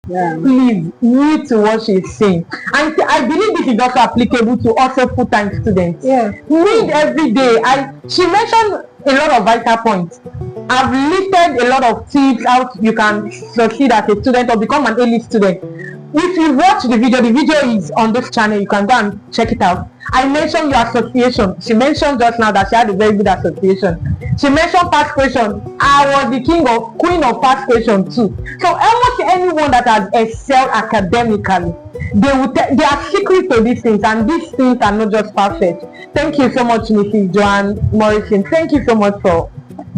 Please need to what she's saying. And I believe this is also applicable to also full-time students. Read every day. She mentioned a lot of vital points. I've listed a lot of tips how you can succeed as a student or become an elite student. If you watch the video is on this channel. You can go and check it out. I mentioned your association. She mentioned just now that she had a very good association. She mentioned past question. I was the queen of past question too. So almost anyone that has excelled academically, there are secrets to these things, and these things are not just perfect. Thank you so much, Mrs. Joanne Morrison. Thank you so much for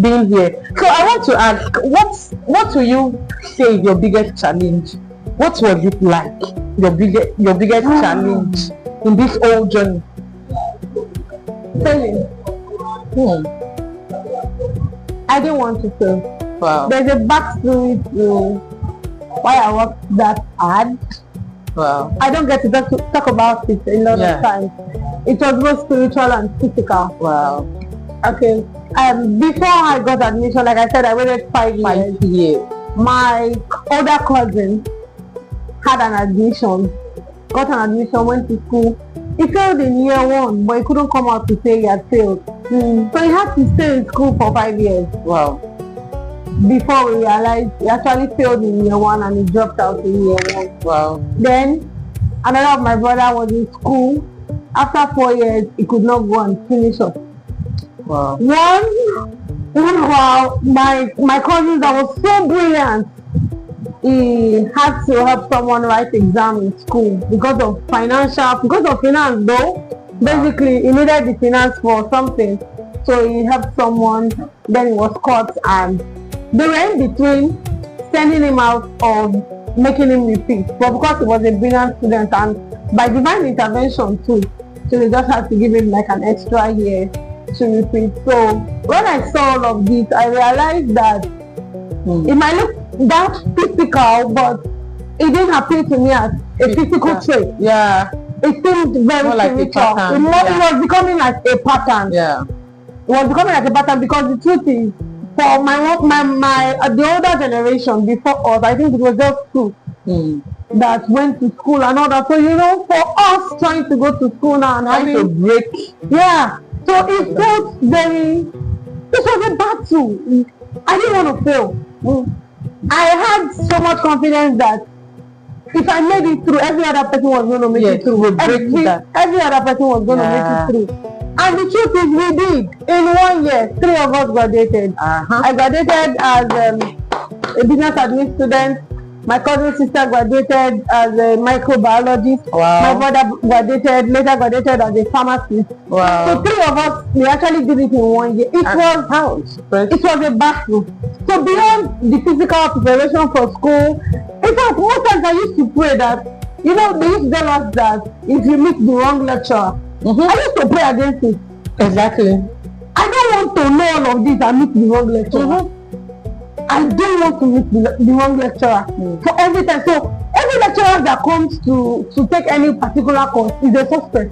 being here. So I want to ask, what will you say is your biggest challenge? What was it like? Your biggest challenge in this whole journey? Failing. I didn't want to fail. Wow. There's a backstory to why I worked that hard. Wow. I don't get to talk about it a lot of times. It was both spiritual and physical. Wow. Okay. Before I got admission, like I said, I waited 5 years. My older cousin had an admission, got an admission, went to school. He failed in year 1, but he couldn't come out to say he had failed. So he had to stay in school for 5 years. Wow. Before we realized he actually failed in year 1 and he dropped out in year 1. Wow. Then another of my brother was in school. After 4 years, he could not go and finish up. Wow. One of my cousins that was so brilliant, he had to help someone write exam in school because of finance though. Basically, he needed the finance for something, so he helped someone. Then he was caught, and they were in between sending him out or making him repeat. But because he was a brilliant student and by divine intervention too, so they just had to give him like an extra year to repeat. So when I saw all of this, I realized that it might look that physical, but it didn't appeal to me as a physical trait. Yeah. It seemed very like spiritual. It was becoming like a pattern. Yeah. It was becoming like a pattern because the truth is, for the older generation before us, I think it was just two that went to school and all that. So for us trying to go to school now and having to break. Yeah. So it felt it was a battle. I didn't want to fail. I had so much confidence that if I made it through, every other person was going to make it through. Every other person was going to make it through. And the truth is, we did. In 1 year, 3 of us graduated. I graduated as a business admin student. My cousin sister graduated as a microbiologist. Wow. My brother later graduated as a pharmacist. Wow. So 3 of us, we actually did it in 1 year. It was a battle. So beyond the physical preparation for school, in fact, most times I used to pray that, they used to tell us that if you meet the wrong lecturer, I used to pray against it. Exactly. I don't want to know all of this and meet the wrong lecturer. I don't want to meet the wrong lecturer. So every time, every lecturer that comes to take any particular course is a suspect.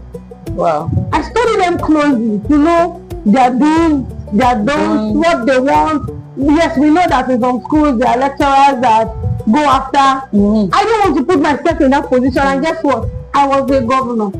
Wow. I study them closely to know their do's, their don'ts, what they want. Yes, we know that in some schools there are lecturers that go after. I don't want to put myself in that position, and guess what? I was a governor.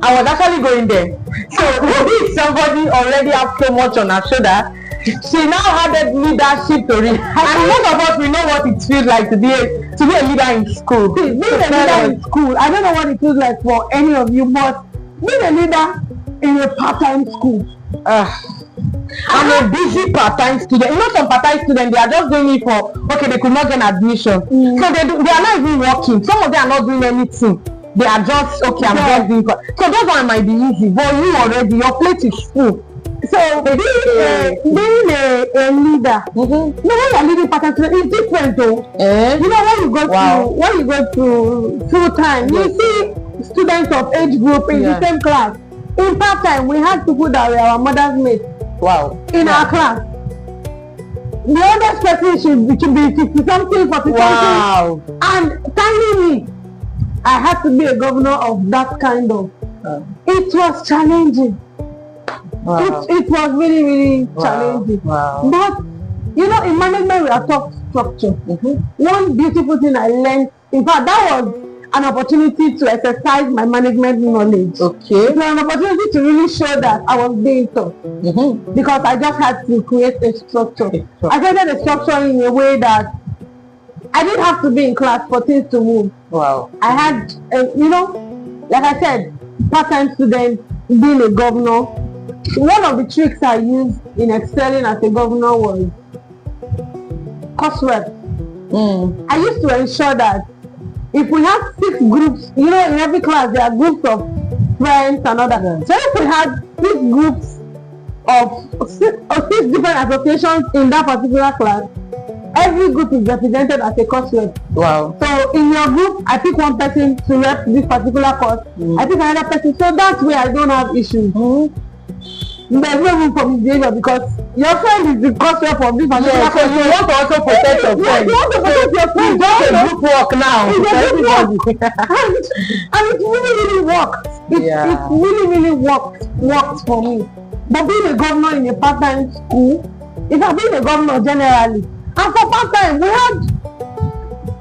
I was actually going there. So maybe somebody already have so much on her shoulder. She now added leadership to it. And most of us, we know what it feels like to be a leader in school. Being a leader in school, I don't know what it feels like for any of you, but being a leader in a part-time school. I'm a busy part-time student. Some part-time students, they are just doing it for, they could not get admission. So they are not even working. Some of them are not doing anything. They are just, I'm just doing it. So those one might be easy, but you already, your plate is full. So being a leader, when you are leading part-time students, it's different though. When you go to full-time, you see students of age group in the same class. In part-time, we had people that were our mother's mates. Wow. In our class. The oldest person should be 50-something, 40-something. Wow. And finally, I had to be a governor of that kind of. It was challenging. Wow. It was really, really challenging. Wow. But, in management we are taught structure. One beautiful thing I learned, in fact, that was an opportunity to exercise my management knowledge. Okay. It was an opportunity to really show that I was being taught. Because I just had to create a structure. I created a structure in a way that I didn't have to be in class for things to move. Wow. I had, like I said, part-time student, being a governor. One of the tricks I used in excelling as a governor was course rep. I used to ensure that if we have 6 groups, in every class there are groups of friends and others. So if we had 6 groups of 6 different associations in that particular class, every group is represented as a course rep. Wow. So in your group, I pick one person to rep this particular course. I pick another person, so that way I don't have issues. There's no room for misbehavior because your friend is the course rep of this particular course. So you want to also protect your friend. You want to protect your friend. It's a group work now. It's a group work. and it really worked. It really worked for me. But being a governor in a part-time school, if I've been a governor generally, and for part-time, we had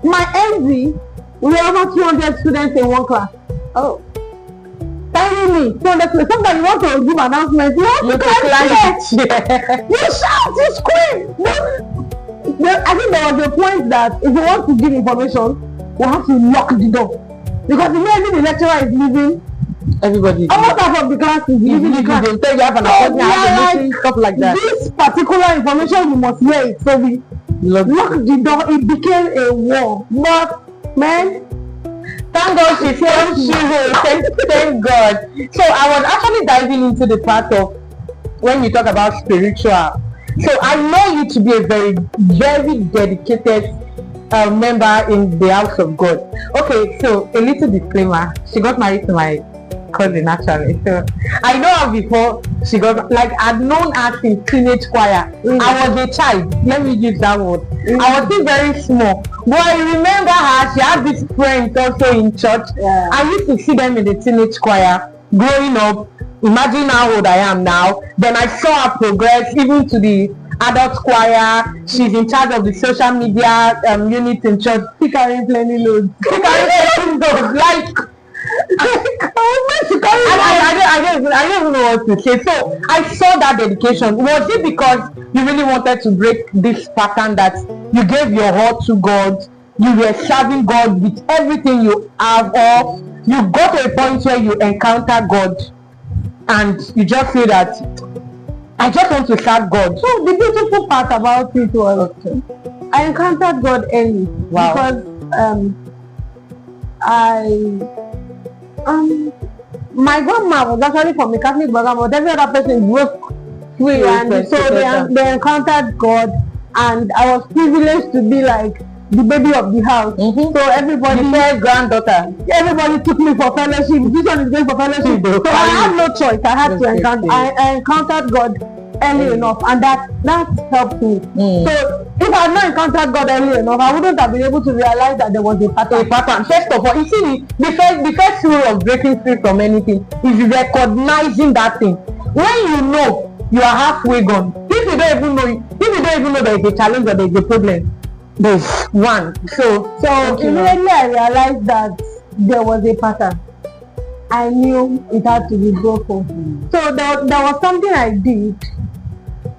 my MD, we were over 200 students in one class. Oh. Telling me, 200 students. Sometimes you want to give announcements, you want to climb. You shout, you scream. I think there was a point that if you want to give information, you have to lock the door. Because immediately the lecturer is leaving, everybody. Almost half of the class is leaving the class. They tell you have an appointment, have a meeting, stuff like that. This particular information you must hear it. So we locked the door. It became a war. But man, thank God she's here. Thank God. So I was actually diving into the part of when you talk about spiritual. So I know you to be a very, very dedicated member in the house of God. Okay, so a little disclaimer. She got married to my cousin actually. So I know her before she got, like, I'd known her since teenage choir. I was a child. Let me use that word. I was still very small. But I remember her. She had this friend also in church. I used to see them in the teenage choir growing up. Imagine how old I am now. Then I saw her progress even to the adult choir. She's in charge of the social media unit in church. Carrying plenty loads. Like, I don't even know what to say. So I saw that dedication. Was it because you really wanted to break this pattern that you gave your heart to God, you were serving God with everything you have, or you got to a point where you encounter God and you just feel that I just want to serve God? So the beautiful part about it was I encountered God early. Wow. Because my grandma was actually from a Catholic background, but every other person broke free, and so they encountered God, and I was privileged to be like the baby of the house. So everybody, the first granddaughter, everybody took me for fellowship. This one is going for fellowship. So I had no choice. I had to encounter. I encountered God early enough, and that helped me. So if I had not encountered God early enough, I wouldn't have been able to realize that there was a pattern. First of all, you see, the first rule of breaking free from anything is recognizing that thing. When you know you are halfway gone, if you don't even know there is a challenge or there is a problem, there's one. So immediately I realized that there was a pattern. I knew it had to be broken. So there was something I did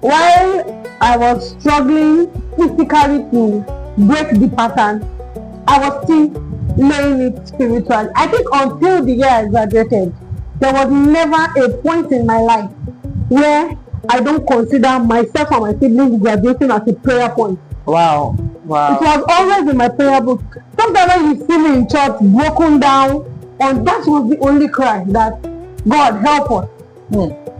while I was struggling physically to break the pattern. I was still laying it spiritually. I think until the year I graduated, there was never a point in my life where I don't consider myself and my siblings graduating as a prayer point. Wow. It was always in my prayer book. Sometimes when you see me in church broken down, and that was the only cry that God help us.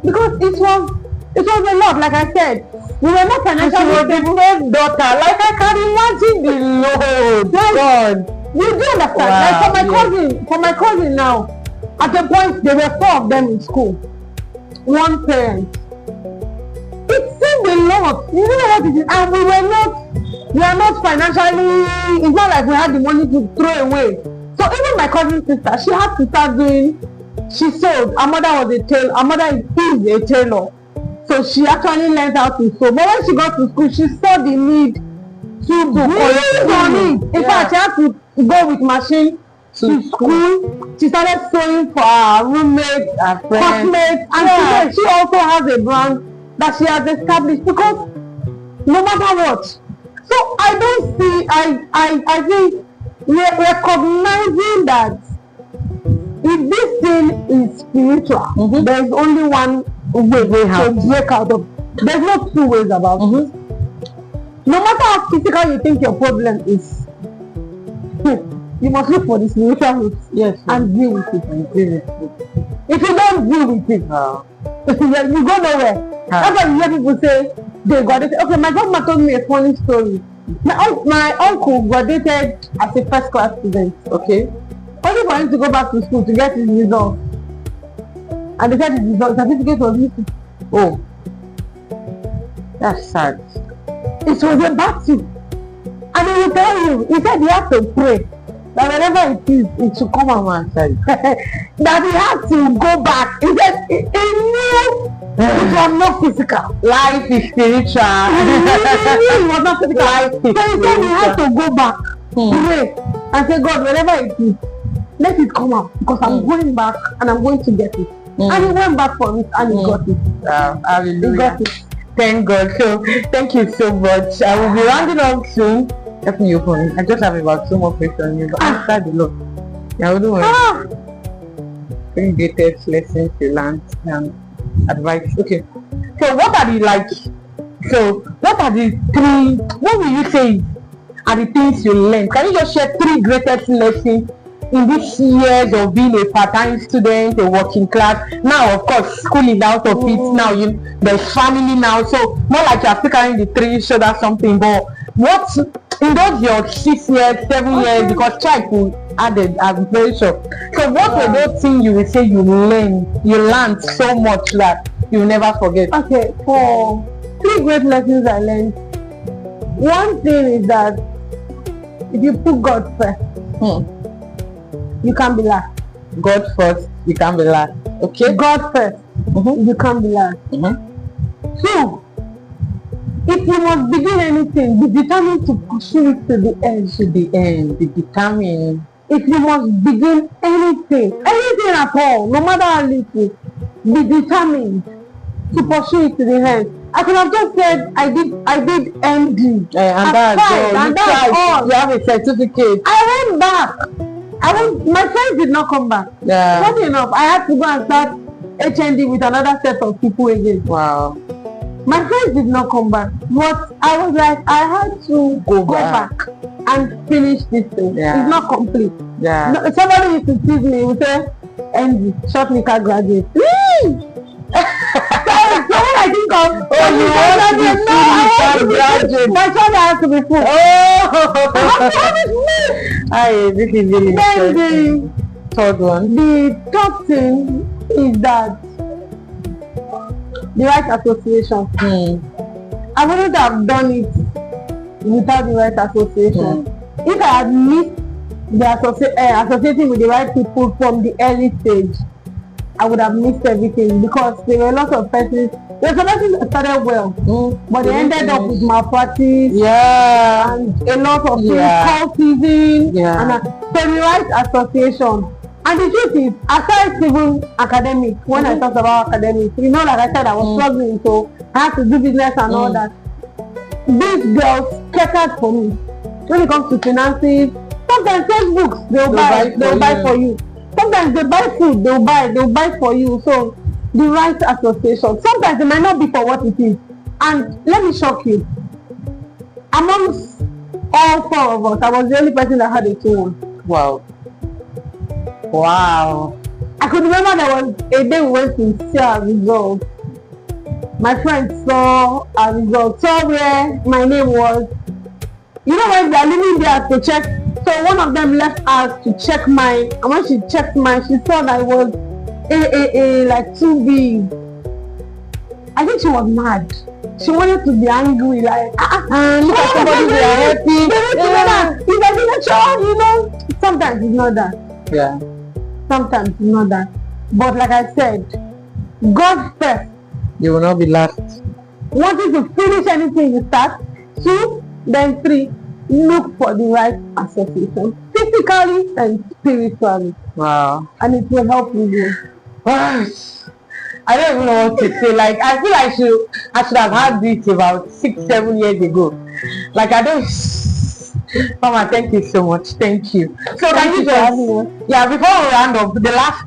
Because it was a lot. Like I said, we were not financially stable. The daughter, like I can imagine the Lord. God, you do understand? Wow, like for my cousin now, at a point there were 4 of them in school. One parent. It seemed a lot. You know what it is, and we are not financially. It's not like we had the money to throw away. So even my cousin sister, she had to start doing. She sewed. Her mother was a tailor. Her mother is a tailor. So she actually learned how to sew. But when she got to school, she saw the need to breathe on it. In fact, she had to go with machine to school. She started sewing for her roommates, Her friends. classmates, and today she also has a brand that she has established because no matter what. So I don't see, I think we're recognizing that if this thing is spiritual, there's only one way to break out of. There's no two ways about it. No matter how physical you think your problem is, you must look for the spiritual root and deal with it. If you don't deal with it, you go nowhere. That's why you hear people say they graduated. Okay, my grandma told me a funny story. My uncle graduated as a first class student. Okay. Only for him to go back to school to get his results. And they said his result certificate was missing. Oh, that's sad. It was a battle. And he will tell you, he said he had to pray that whenever it is, it should come out outside. That he had to go back. He said he knew it was not physical. Life is spiritual. It was not physical. Life is So he said he had to go back, pray, and say, God, whenever it is, let it come out because I'm going back and I'm going to get it. And he went back for it and he got it. Hallelujah. He got it. Thank God. So thank you so much. I will be rounding up soon. Let me open. I just have about 2 more questions. But answer the lot. I will do 3 greatest lessons you learned and advice. Okay. So what are the what are the 3? What will you say are the things you learned? Can you just share 3 greatest lessons in these years of being a part-time student, a working class? Now, of course, school is out of it. Now, there's family now. So, more like you're still carrying the 3 shoulder something. But what, in those your 6 years, 7 years, because child could added, I'm very sure. So, what were those things you will say you learned so much that you'll never forget? Okay, for 3 great lessons I learned. One thing is that if you put God first, you can't be last. God first, you can't be last. Okay. God first, you can't be last. 2, if you must begin anything, be determined to pursue it to the end. To the end, be determined. If you must begin anything at all, no matter how little, be determined to pursue it to the end. I could have just said I did MD. And that's all. You have a certificate. I went back. My friends did not come back. Funny enough, I had to go and start HND with another set of people again. Wow. My friends did not come back. But I was like, I had to go back and finish this thing. It's not complete. No, somebody used to tease me, he would say, MD, short liquor graduate. So when I think of you want to be graduate. My child has to be full. This is really Then the 3rd one. The 3rd thing is that the right association. I wouldn't have done it without the right association. If I had missed the associating with the right people from the early stage, I would have missed everything because there were a lot of persons. There were some persons that started well, but they ended up with malpractice and a lot of cultism. So the right association. And the truth is, aside even academic, when I talked about academics, like I said, I was struggling, so I had to do business and all that. These girls catered for me. When it comes to finances, sometimes textbooks they'll buy for you. Sometimes they buy food, they'll buy for you. So the right association. Sometimes it might not be for what it is. And let me shock you. Amongst all 4 of us, I was the only person that had a 2-1. Wow. I could remember there was a day we went to see our results. My friend saw our results, saw where my name was. When they are living there to check. So one of them left us to check mine, and when she checked mine, she saw that it was like 2B. I think she was mad. She wanted to be angry, like look at somebody they are happy. It's like sometimes it's not that. Sometimes it's not that. But like I said, God first. You will not be last. Wanting to finish anything you start. 2, Then 3, look for the right association, physically and spiritually, Wow. and it will help you grow. I don't even know what to say. Like, I feel I should have had this about 6-7 years ago. Like, I don't. Mama, thank you so much. Thank you. So can you just, yeah, before we round up, the last,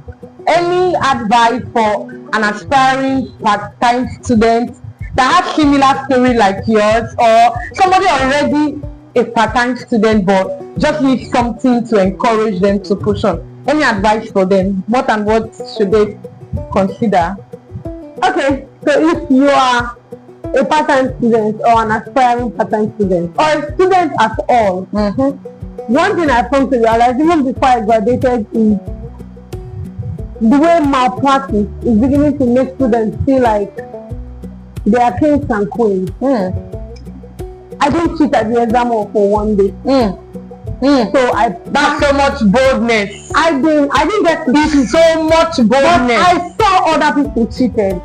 any advice for an aspiring part-time student that has similar story like yours, or somebody already a part-time student but just needs something to encourage them to push on? Any advice for them? What and what should they consider? Okay, so if you are a part-time student or an aspiring part-time student or a student at all, one thing I come to realize even before I graduated is the way malpractice is beginning to make students feel like they are kings and queens. I didn't cheat at the exam hall for one day. So that's so much boldness. I didn't get to cheat. So much boldness. But I saw other people cheated.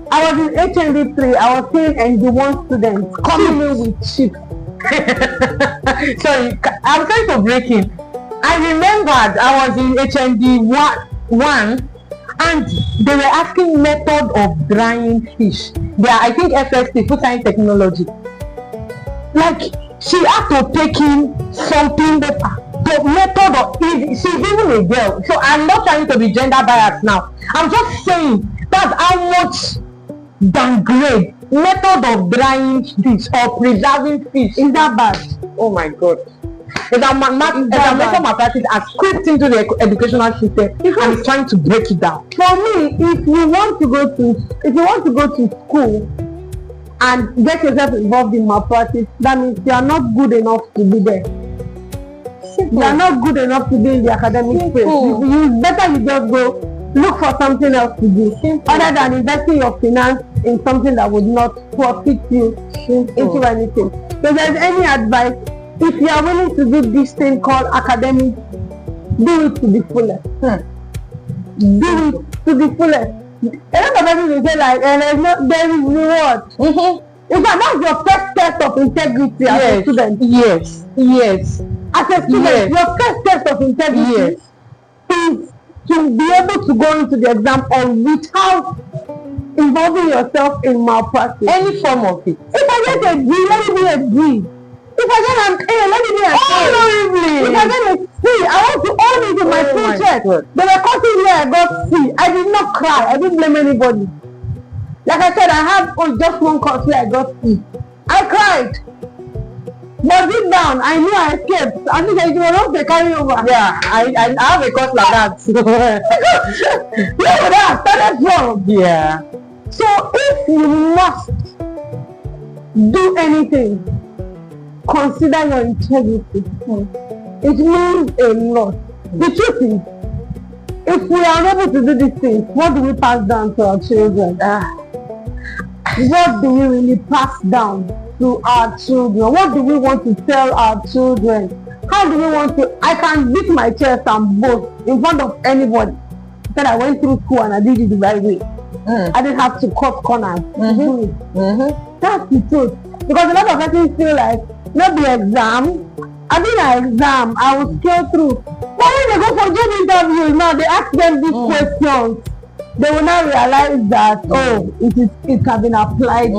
I was in HND 3. I was seeing ND1 students coming in with chips. Sorry, I'm trying to break in. I remembered I was in HND 1 and they were asking method of drying fish. They are, I think, FST, food science technology. Like, she had to take in something that the method of it. She's even a girl, so I'm not trying to be gender biased now. I'm just saying that's how much downgrade method of drying fish or preserving fish is that bad. Oh my God. Examination malpractice has crept into the educational system and is trying to break it down. For me, if you want to go to school and get yourself involved in malpractice, that means you are not good enough to be there. You are not good enough to be in the academic space. You better you just go look for something else to do other than investing your finance in something that would not profit you into anything. So if there's any advice, if you are willing to do this thing called academic, do it to the fullest. Do it to the fullest. A lot of people will say like, there is reward. In fact, that's your first test of integrity as a student. Yes. As a student, your first test of integrity is to be able to go into the exam or without involving yourself in malpractice. Any form of it. If I get a D, let me be a D. If I get an A, let me be an A. If I get a C, I want to own it in my project. There were courses where I got C. I did not cry. I didn't blame anybody. Like I said, I have just one course where I got C. I cried. But deep down, I knew I escaped. I think it was not the carry over. Yeah, I have a course like that. Look at that, started from. Yeah. So if you must do anything, consider your integrity. It means a lot. The truth is, if we are unable to do these things, what do we pass down to our children? What do we really pass down to our children? What do we want to tell our children? How do we want to? I can beat my chest and boast in front of anybody that I went through school and I did it the right way. I didn't have to cut corners to do it. That's the truth. Because a lot of people feel like, not the exam, I mean an exam, I will scale through. But when they go for job interviews now, they ask them these questions. They will now realize that, it has been applied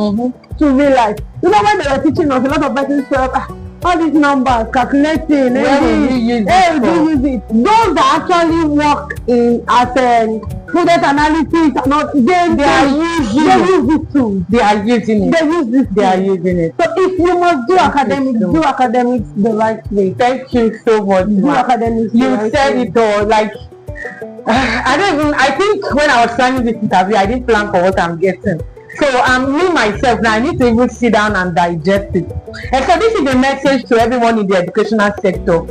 to real life. You know, when they were teaching us, a lot of persons felt, all these numbers, calculating, use it. Those that actually work in as product analysis and all, they use this tool. They are using it. They use this. They are using it. So if you must do academics, do academics the right way. Thank you so much. Do academics. You said it all. Like, I think when I was planning this interview, I didn't plan for what I'm getting. So me myself now, I need to even sit down and digest it. And so this is a message to everyone in the educational sector,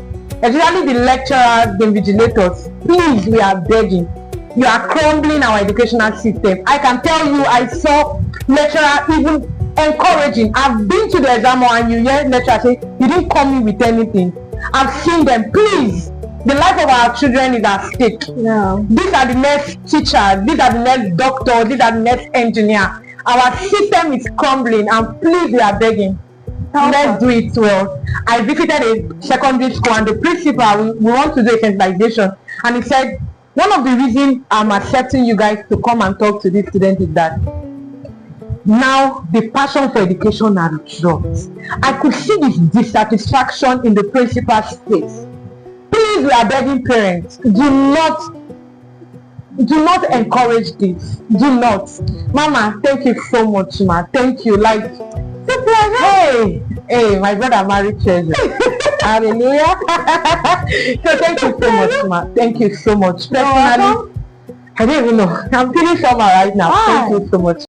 especially the lecturers, the invigilators. Please, we are begging. You are crumbling our educational system. I can tell you, I saw lecturers even encouraging. I've been to the exam and you hear lecturers say, you didn't come in with anything. I've seen them. Please, the life of our children is at stake. Yeah. These are the next teachers. These are the next doctors. These are the next engineers. Our system is crumbling, and please, we are begging. let's do it well. I visited a secondary school and the principal, we want to do a sensitization, and he said, one of the reasons I'm accepting you guys to come and talk to these students is that now the passion for education has dropped. I could see this dissatisfaction in the principal's face. Please, we are begging parents, do not encourage this. Do not. Mama, thank you so much, ma. Thank you. Like, hey, my brother married treasure. Hallelujah. So thank you so much, ma. Thank you so much. Personally, I don't even know. I'm feeling somehow right now. Thank you so much.